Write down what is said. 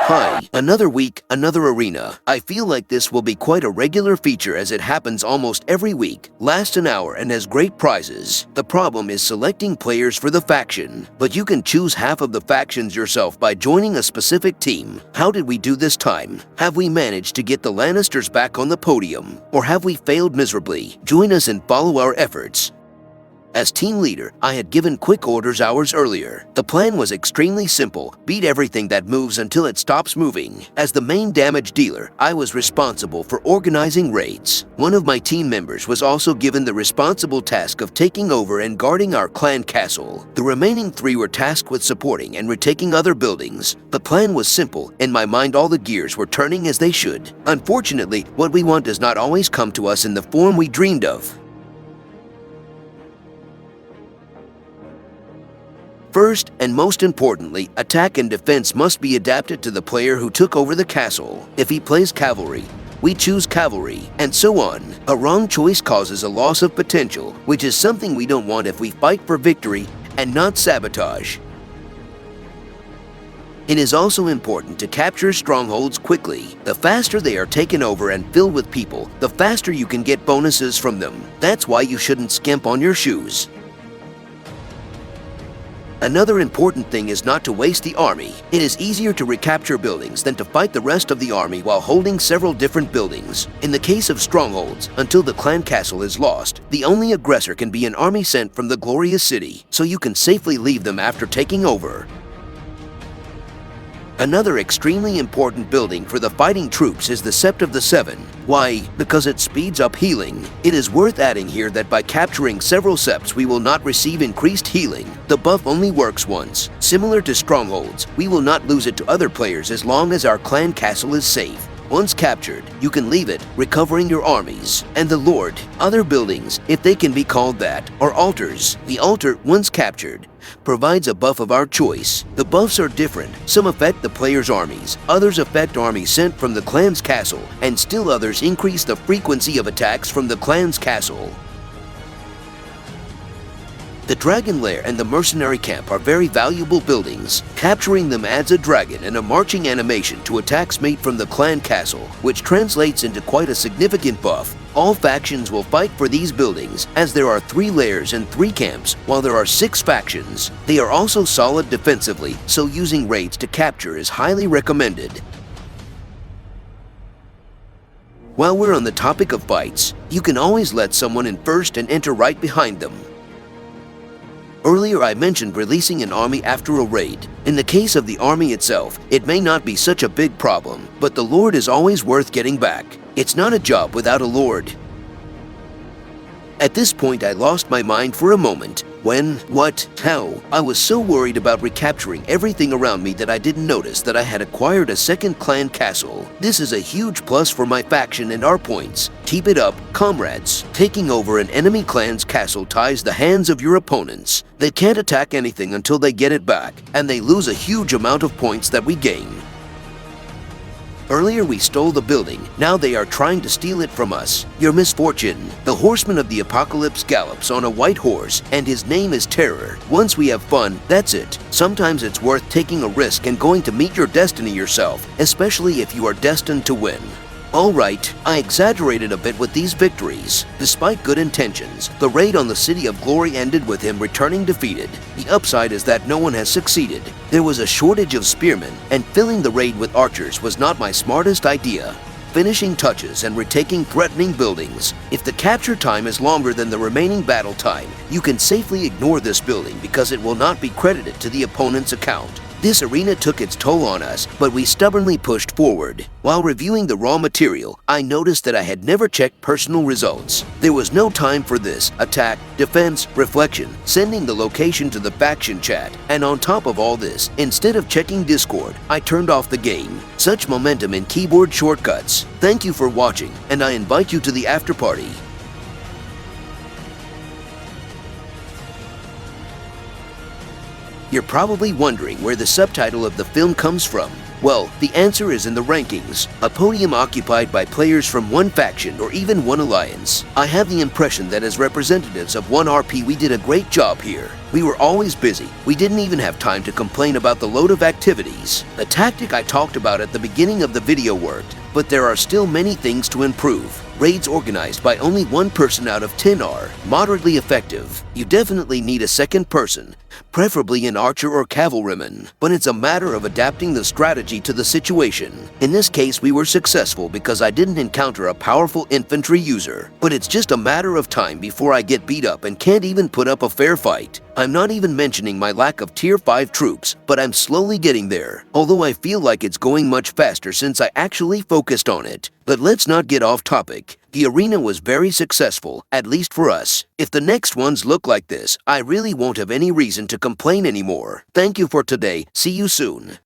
Hi, another week, another arena. I feel like this will be quite a regular feature as it happens almost every week, lasts an hour and has great prizes. The problem is selecting players for the faction, but you can choose half of the factions yourself by joining a specific team. How did we do this time? Have we managed to get the Lannisters back on the podium? Or have we failed miserably? Join us and follow our efforts. As team leader, I had given quick orders hours earlier. The plan was extremely simple: beat everything that moves until it stops moving. As the main damage dealer, I was responsible for organizing raids. One of my team members was also given the responsible task of taking over and guarding our clan castle. The remaining 3 were tasked with supporting and retaking other buildings. The plan was simple. In my mind, all the gears were turning as they should. Unfortunately, what we want does not always come to us in the form we dreamed of. First, and most importantly, attack and defense must be adapted to the player who took over the castle. If he plays cavalry, we choose cavalry, and so on. A wrong choice causes a loss of potential, which is something we don't want if we fight for victory and not sabotage. It is also important to capture strongholds quickly. The faster they are taken over and filled with people, the faster you can get bonuses from them. That's why you shouldn't skimp on your shoes. Another important thing is not to waste the army. It is easier to recapture buildings than to fight the rest of the army while holding several different buildings. In the case of strongholds, until the clan castle is lost, the only aggressor can be an army sent from the glorious city, so you can safely leave them after taking over. Another extremely important building for the fighting troops is the Sept of the Seven. Why? Because it speeds up healing. It is worth adding here that by capturing several septs we will not receive increased healing. The buff only works once. Similar to strongholds, we will not lose it to other players as long as our clan castle is safe. Once captured, you can leave it, recovering your armies. And the Lord, other buildings, if they can be called that, are altars. The altar, once captured, provides a buff of our choice. The buffs are different. Some affect the player's armies, others affect armies sent from the clan's castle, and still others increase the frequency of attacks from the clan's castle. The Dragon Lair and the Mercenary Camp are very valuable buildings. Capturing them adds a dragon and a marching animation to attacks made from the clan castle, which translates into quite a significant buff. All factions will fight for these buildings, as there are 3 lairs and 3 camps, while there are 6 factions. They are also solid defensively, so using raids to capture is highly recommended. While we're on the topic of fights, you can always let someone in first and enter right behind them. Earlier I mentioned releasing an army after a raid. In the case of the army itself, it may not be such a big problem, but the Lord is always worth getting back. It's not a job without a Lord. At this point I lost my mind for a moment. When? What? How? I was so worried about recapturing everything around me that I didn't notice that I had acquired a second clan castle. This is a huge plus for my faction and our points. Keep it up, comrades. Taking over an enemy clan's castle ties the hands of your opponents. They can't attack anything until they get it back, and they lose a huge amount of points that we gain. Earlier we stole the building, now they are trying to steal it from us. Your misfortune. The horseman of the apocalypse gallops on a white horse, and his name is Terror. Once we have fun, that's it. Sometimes it's worth taking a risk and going to meet your destiny yourself, especially if you are destined to win. Alright, I exaggerated a bit with these victories. Despite good intentions, the raid on the City of Glory ended with him returning defeated. The upside is that no one has succeeded. There was a shortage of spearmen, and filling the raid with archers was not my smartest idea. Finishing touches and retaking threatening buildings. If the capture time is longer than the remaining battle time, you can safely ignore this building because it will not be credited to the opponent's account. This arena took its toll on us, but we stubbornly pushed forward. While reviewing the raw material, I noticed that I had never checked personal results. There was no time for this: attack, defense, reflection, sending the location to the faction chat. And on top of all this, instead of checking Discord, I turned off the game. Such momentum in keyboard shortcuts. Thank you for watching, and I invite you to the after party. You're probably wondering where the subtitle of the film comes from. Well, the answer is in the rankings, a podium occupied by players from one faction or even one alliance. I have the impression that as representatives of 1RP we did a great job here. We were always busy. We didn't even have time to complain about the load of activities. The tactic I talked about at the beginning of the video worked, but there are still many things to improve. Raids organized by only one person out of 10 are moderately effective. You definitely need a second person, preferably an archer or cavalryman, but it's a matter of adapting the strategy to the situation. In this case, we were successful because I didn't encounter a powerful infantry user, but it's just a matter of time before I get beat up and can't even put up a fair fight. I'm not even mentioning my lack of tier 5 troops, but I'm slowly getting there, although I feel like it's going much faster since I actually focused on it. But let's not get off topic. The arena was very successful, at least for us. If the next ones look like this, I really won't have any reason to complain anymore. Thank you for today. See you soon.